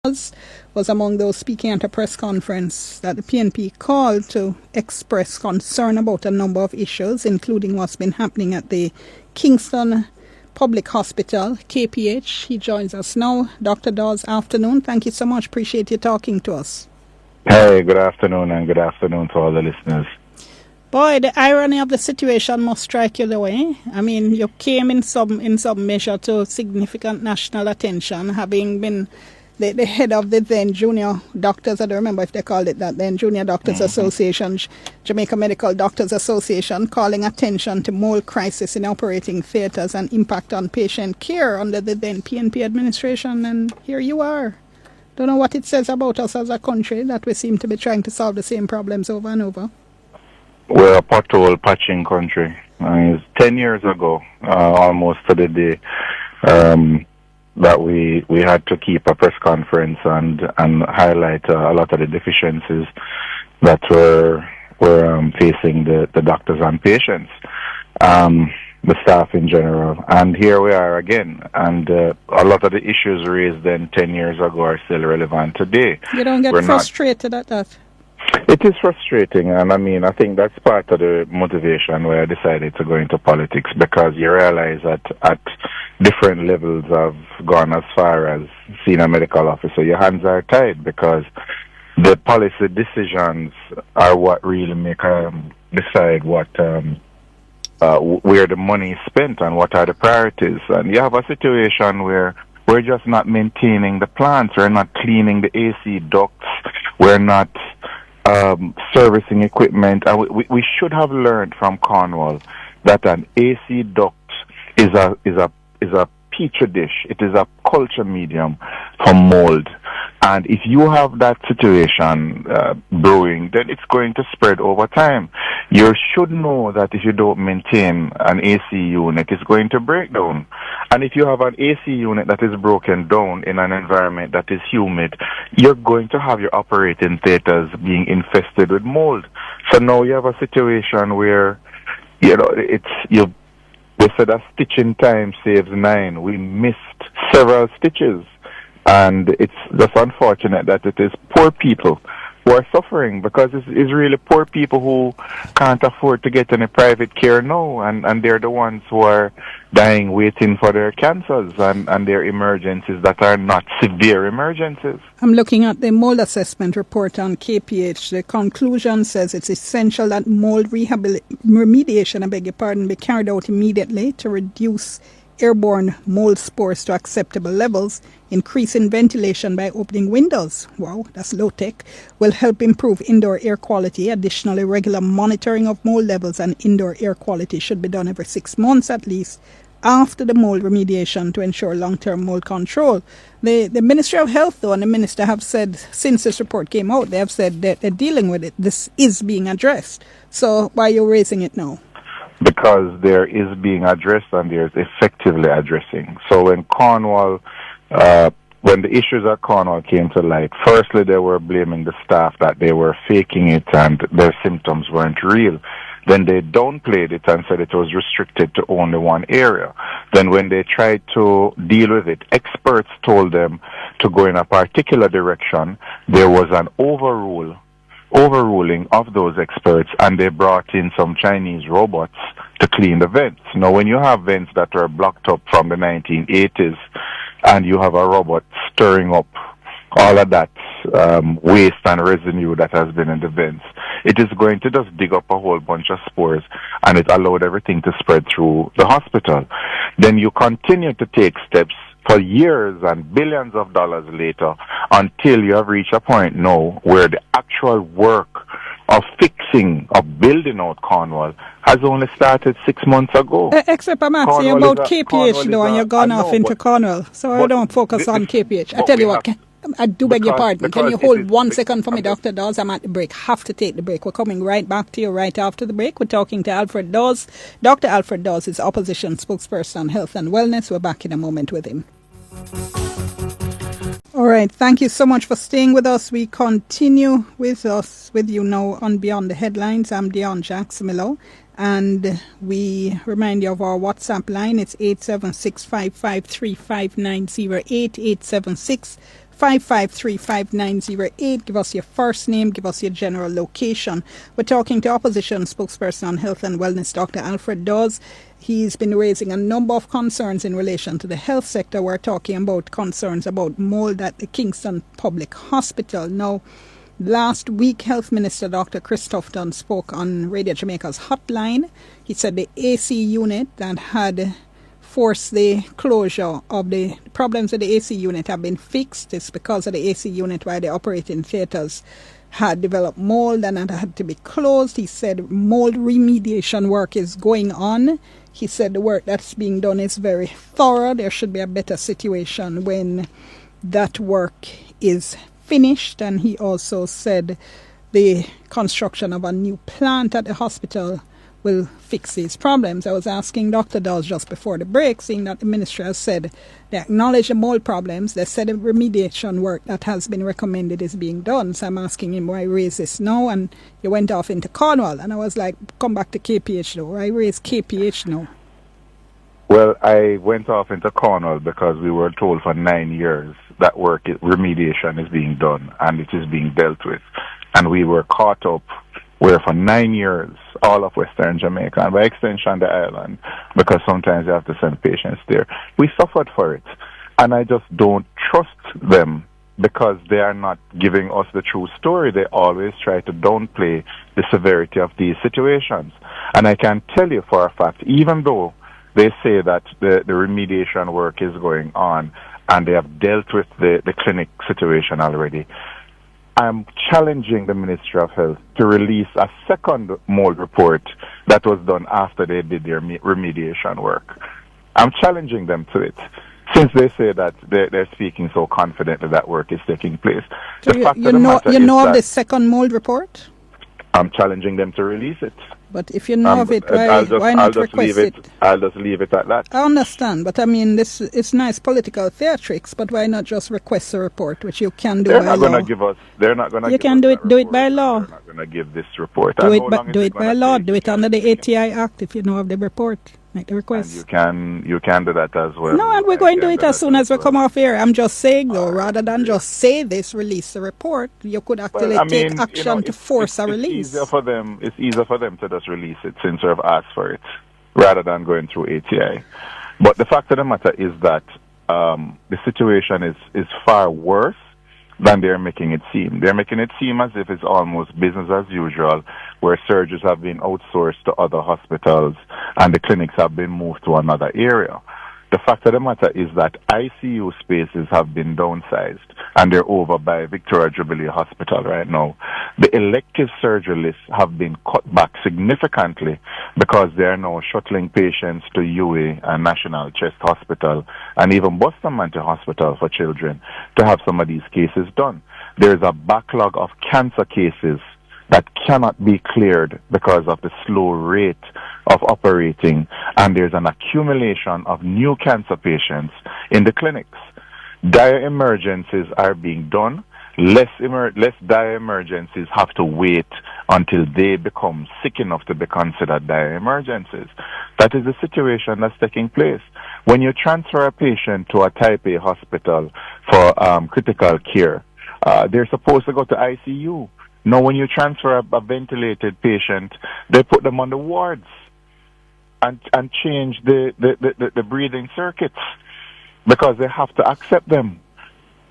was among those speaking at a press conference that the PNP called to express concern about a number of issues, including what's been happening at the Kingston Public Hospital, KPH. He joins us now. Dr. Dawes, afternoon. Thank you so much. Appreciate you talking to us. Hey, good afternoon, and good afternoon to all the listeners. Boy, the irony of the situation must strike you the way. I mean, you came in some measure to significant national attention, having been the head of the then Junior Doctors, I don't remember if they called it that then, Junior Doctors Association, Jamaica Medical Doctors Association, calling attention to mold crisis in operating theatres and impact on patient care under the then PNP administration. And here you are. Don't know what it says about us as a country that we seem to be trying to solve the same problems over and over. We're a pothole patching country. It's 10 years ago, almost to the day, that we had to keep a press conference and highlight a lot of the deficiencies that were facing the doctors and patients, the staff in general. And here we are again. And a lot of the issues raised then 10 years ago are still relevant today. You don't get frustrated at that? It is frustrating, and I think that's part of the motivation why I decided to go into politics, because you realize that at different levels I've gone as far as senior medical officer. Your hands are tied because the policy decisions are what really make decide what where the money is spent and what are the priorities. And you have a situation where we're just not maintaining the plants, we're not cleaning the AC ducts, we're not servicing equipment, and we should have learned from Cornwall that an AC duct is a petri dish. It is a culture medium for mold, and if you have that situation brewing, then it's going to spread over time. You should know that if you don't maintain an AC unit, it's going to break down. And if you have an AC unit that is broken down in an environment that is humid, you're going to have your operating theaters being infested with mold. So now you have a situation where, they said a stitch in time saves 9. We missed several stitches. And it's just unfortunate that it is poor people who are suffering, because it's really poor people who can't afford to get any private care now, and they're the ones who are dying waiting for their cancers and their emergencies that are not severe emergencies. I'm looking at the mold assessment report on KPH. The conclusion says it's essential that mold remediation, be carried out immediately to reduce airborne mold spores to acceptable levels. Increasing ventilation by opening windows, wow, that's low tech, will help improve indoor air quality. Additionally, regular monitoring of mold levels and indoor air quality should be done every 6 months at least after the mold remediation to ensure long-term mold control. The Ministry of Health, though, and the Minister have said, since this report came out, they have said that they're dealing with it. This is being addressed. So why are you raising it now? Because there is being addressed and there's effectively addressing. So when Cornwall, when the issues at Cornwall came to light, firstly they were blaming the staff that they were faking it and their symptoms weren't real. Then they downplayed it and said it was restricted to only one area. Then when they tried to deal with it, experts told them to go in a particular direction. There was an overruling of those experts, and they brought in some Chinese robots to clean the vents. Now, when you have vents that are blocked up from the 1980s, and you have a robot stirring up all of that waste and residue that has been in the vents, it is going to just dig up a whole bunch of spores, and it allowed everything to spread through the hospital. Then you continue to take steps for years and billions of dollars later until you have reached a point now where the actual work of fixing, of building out Cornwall has only started 6 months ago. Except I'm asking you about KPH though, and you're gone off into Cornwall. So I don't focus on KPH. I tell you what, I do beg your pardon. Can you hold 1 second for me, Dr. Dawes? I'm at the break. Have to take the break. We're coming right back to you right after the break. We're talking to ALFRED Dawes. Dr. ALFRED Dawes is opposition spokesperson on health and wellness. We're back in a moment with him. All right. Thank you so much for staying with us. We continue with you now on Beyond the Headlines. I'm DIONNE Jackson-Milo. And we remind you of our WhatsApp line. It's 876-553-5908, 553-5908. Give us your first name, give us your general location. We're talking to Opposition Spokesperson on Health and Wellness, Dr. ALFRED DAWES. He's been raising a number of concerns in relation to the health sector. We're talking about concerns about mold at the Kingston Public Hospital. Now, last week, Health Minister Dr. Christophe Dunn spoke on Radio Jamaica's hotline. He said the AC unit that had forced the closure of the problems with the AC unit have been fixed. It's because of the AC unit why the operating theatres had developed mold and had to be closed. He said mold remediation work is going on. He said the work that's being done is very thorough. There should be a better situation when that work is finished. And he also said the construction of a new plant at the hospital will fix these problems. I was asking Dr. Dawes just before the break, seeing that the ministry has said they acknowledge the mold problems. They said the remediation work that has been recommended is being done. So I'm asking him why raise this now, and he went off into Cornwall. And I was like, come back to KPH now. Why raise KPH now? Well, I went off into Cornwall because we were told for 9 years that remediation is being done and it is being dealt with. And we were caught up where for 9 years, all of Western Jamaica, and by extension the island, because sometimes you have to send patients there, we suffered for it. And I just don't trust them because they are not giving us the true story. They always try to downplay the severity of these situations. And I can tell you for a fact, even though they say that the remediation work is going on and they have dealt with the clinic situation already, I'm challenging the Ministry of Health to release a second mold report that was done after they did their remediation work. I'm challenging them to it, since they say that they're speaking so confidently that work is taking place. So you know of the second mold report? I'm challenging them to release it. But if you know of it, why not request it? I'll just leave it at that. I understand, but I mean, it's nice political theatrics, but why not just request a report, which you can do by law? They're not going to give us. They're not going to. You can do it by law. They're not going to give this report. Do it by law. Do it under the ATI Act if you know of the report. Make the request. And you can do that as well. No, and we're going to do it as soon as we come off here. I'm just saying, though, rather than just say this, release the report, you could actually take action to force a release. It's easier for them to just release it since they've asked for it, rather than going through ATI. But the fact of the matter is that the situation is far worse than they're making it seem. They're making it seem as if it's almost business as usual, where surgeries have been outsourced to other hospitals and the clinics have been moved to another area. The fact of the matter is that ICU spaces have been downsized and they're over by Victoria Jubilee Hospital right now. The elective surgery lists have been cut back significantly because they are now shuttling patients to UA and National Chest Hospital and even Bustamante Hospital for children to have some of these cases done. There is a backlog of cancer cases that cannot be cleared because of the slow rate of operating, and there's an accumulation of new cancer patients in the clinics. Dire emergencies are being done. Less dire emergencies have to wait until they become sick enough to be considered dire emergencies. That is the situation that's taking place. When you transfer a patient to a Type A hospital for critical care, they're supposed to go to ICU. Now, when you transfer a ventilated patient, they put them on the wards and change the breathing circuits because they have to accept them.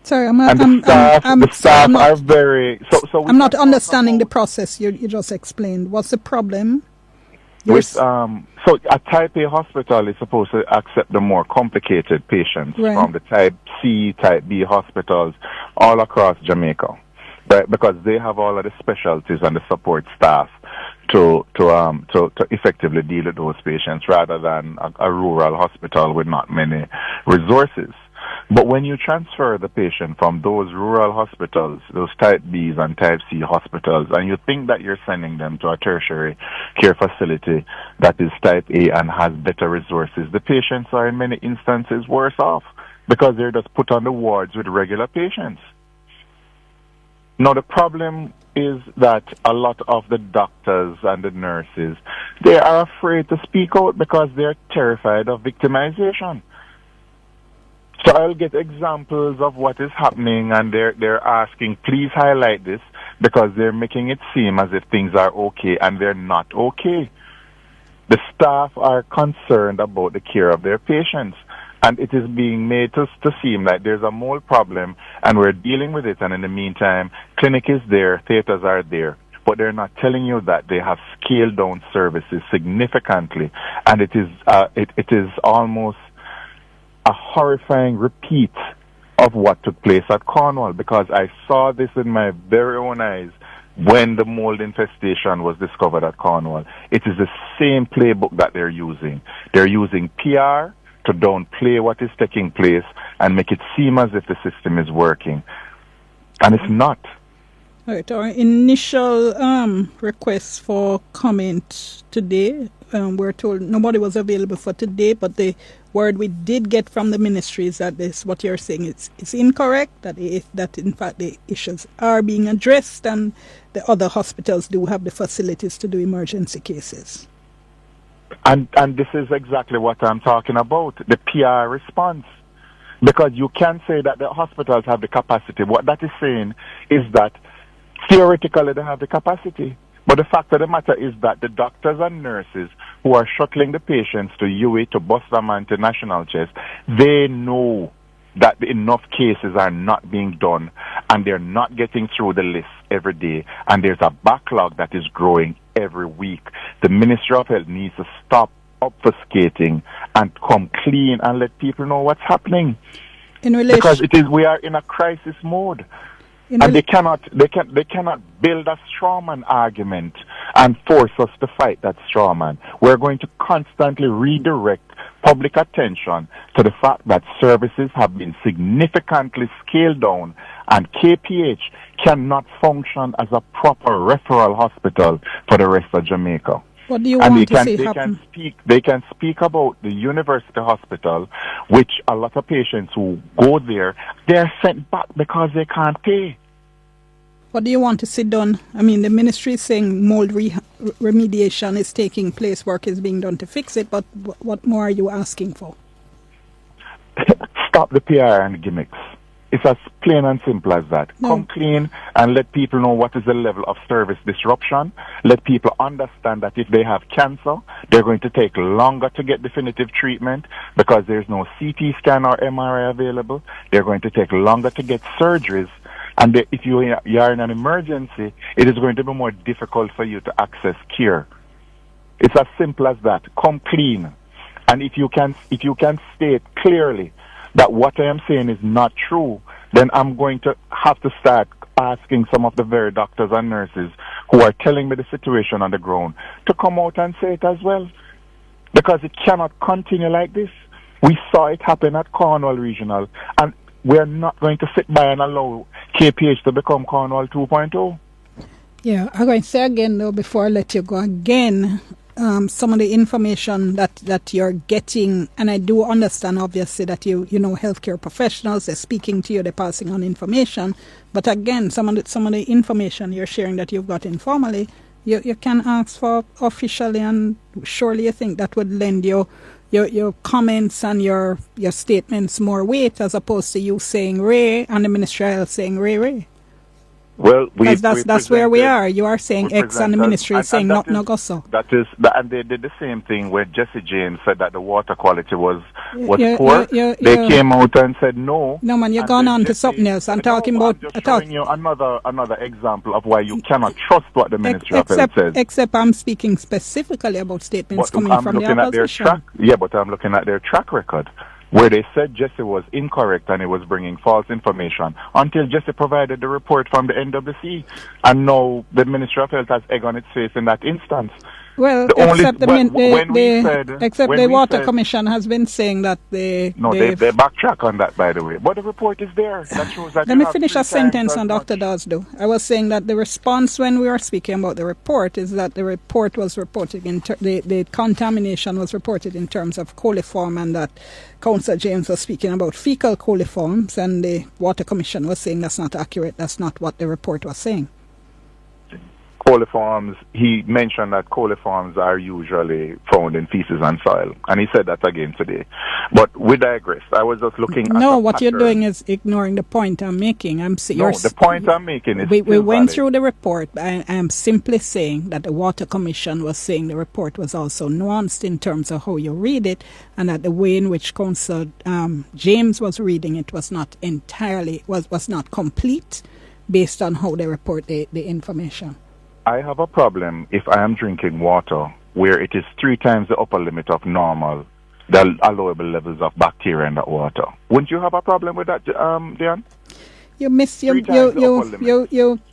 Sorry, the staff are very. So I'm not understanding the process you just explained. What's the problem? So a Type A hospital is supposed to accept the more complicated patients from the Type C, Type B hospitals all across Jamaica. Right, because they have all of the specialties and the support staff to effectively deal with those patients rather than a rural hospital with not many resources. But when you transfer the patient from those rural hospitals, those Type Bs and Type C hospitals, and you think that you're sending them to a tertiary care facility that is Type A and has better resources, the patients are in many instances worse off because they're just put on the wards with regular patients. Now, the problem is that a lot of the doctors and the nurses, they are afraid to speak out because they're terrified of victimization. So I'll get examples of what is happening, and they're asking, please highlight this, because they're making it seem as if things are okay, and they're not okay. The staff are concerned about the care of their patients, and it is being made to seem like there's a mold problem, and we're dealing with it, and in the meantime, clinic is there, theaters are there. But they're not telling you that they have scaled down services significantly, and it is almost a horrifying repeat of what took place at Cornwall, because I saw this in my very own eyes when the mold infestation was discovered at Cornwall. It is the same playbook that they're using. They're using PR to downplay what is taking place and make it seem as if the system is working. And it's not. All right, our initial request for comment today, we're told nobody was available for today, but the word we did get from the ministry is that this, what you're saying, it's incorrect, that in fact the issues are being addressed and the other hospitals do have the facilities to do emergency cases. And this is exactly what I'm talking about, the PR response. Because you can say that the hospitals have the capacity. What that is saying is that theoretically they have the capacity. But the fact of the matter is that the doctors and nurses who are shuttling the patients to UA, to Boston, and to National Chest, they know that enough cases are not being done, and they're not getting through the list every day, and there's a backlog that is growing every week. The Ministry of Health needs to stop obfuscating and come clean and let people know what's happening. Because we are in a crisis mode. And they cannot build a strawman argument and force us to fight that strawman. We're going to constantly redirect public attention to the fact that services have been significantly scaled down, and KPH cannot function as a proper referral hospital for the rest of Jamaica. What do you want to see happen? They can speak about the university hospital, which a lot of patients who go there, they're sent back because they can't pay. What do you want to see done? I mean, the ministry is saying mold remediation is taking place, work is being done to fix it, but what more are you asking for? Stop the PR and gimmicks. It's as plain and simple as that. No. Come clean and let people know what is the level of service disruption. Let people understand that if they have cancer, they're going to take longer to get definitive treatment because there's no CT scan or MRI available. They're going to take longer to get surgeries. And if you are in an emergency, it is going to be more difficult for you to access care. It's as simple as that. Come clean. And if you can state clearly that what I am saying is not true, then I'm going to have to start asking some of the very doctors and nurses who are telling me the situation on the ground to come out and say it as well. Because it cannot continue like this. We saw it happen at Cornwall Regional, and we're not going to sit by and allow KPH to become Cornwall 2.0. Yeah, I'm going to say again, though, before I let you go again, some of the information that you're getting, and I do understand, obviously, that you know healthcare professionals, they're speaking to you, they're passing on information, but again, some of the information you're sharing that you've got informally, you can ask for officially, and surely you think that would lend your comments and your statements more weight as opposed to you saying Ray and the Ministry of Health saying Ray. Well, that's where we are. You are saying X and the ministry is saying not so. That is, and they did the same thing where Jesse James said that the water quality was poor. They came out and said no. No man, you're gone on to something else. I'm talking about. I'm just showing you another example of why you cannot trust what the Ministry of Health says. Except I'm speaking specifically about statements coming from the opposition. But I'm looking at their track record, where they said Jesse was incorrect and he was bringing false information until Jesse provided the report from the NWC. And now the Ministry of Health has egg on its face in that instance. Well, except the Water Commission has been saying that they backtrack on that, by the way. But the report is there. That shows that. Let me finish a sentence on Dr. Dawes, though. I was saying that the response when we were speaking about the report is that the report was reported the contamination was reported in terms of coliform, and that Councillor James was speaking about fecal coliforms, and the Water Commission was saying that's not accurate. That's not what the report was saying. coliforms, he mentioned that coliforms are usually found in feces and soil, and he said that again today. But we digress. I was just looking at no, what you're doing is ignoring the point I'm making. The point I'm making is we went through the report. I am simply saying that the Water Commission was saying the report was also nuanced in terms of how you read it, and that the way in which Councillor James was reading it was not entirely, was not complete based on how they report the information. I have a problem if I am drinking water where it is 3 times the upper limit of normal, the allowable levels of bacteria in that water. Wouldn't you have a problem with that, DIONNE? You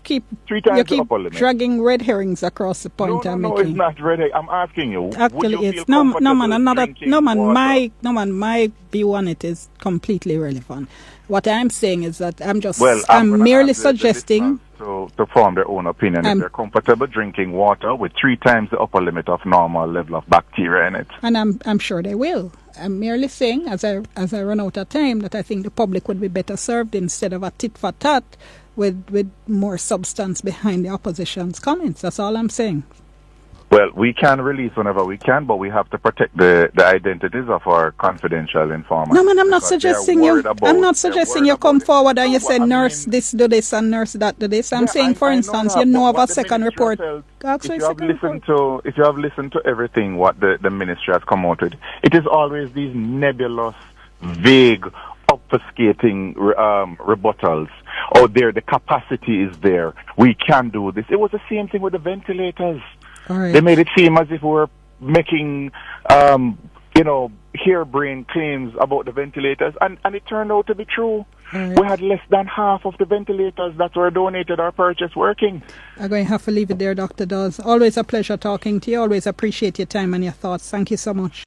keep dragging red herrings across the point I'm making. No, it's not red herring. I'm asking you. Actually, it's no man. My view on it is completely irrelevant. What I'm saying is that I'm merely suggesting to form their own opinion if they're comfortable drinking water with 3 times the upper limit of normal level of bacteria in it. And I'm sure they will. I'm merely saying, as I run out of time, that I think the public would be better served instead of a tit for tat with more substance behind the opposition's comments. That's all I'm saying. Well, we can release whenever we can, but we have to protect the identities of our confidential informants. No, man, I'm not suggesting you. I'm not suggesting you come forward and you say, nurse this, do this, and nurse that, do this. I'm saying, for instance, you know of a second report. If you have listened to everything what the ministry has come out with, it is always these nebulous, vague, obfuscating rebuttals. Oh, there, the capacity is there. We can do this. It was the same thing with the ventilators. Right. They made it seem as if we were making, harebrained claims about the ventilators, and it turned out to be true. Right. We had less than half of the ventilators that were donated or purchased working. I'm going to have to leave it there, Dr. Dawes. Always a pleasure talking to you. Always appreciate your time and your thoughts. Thank you so much.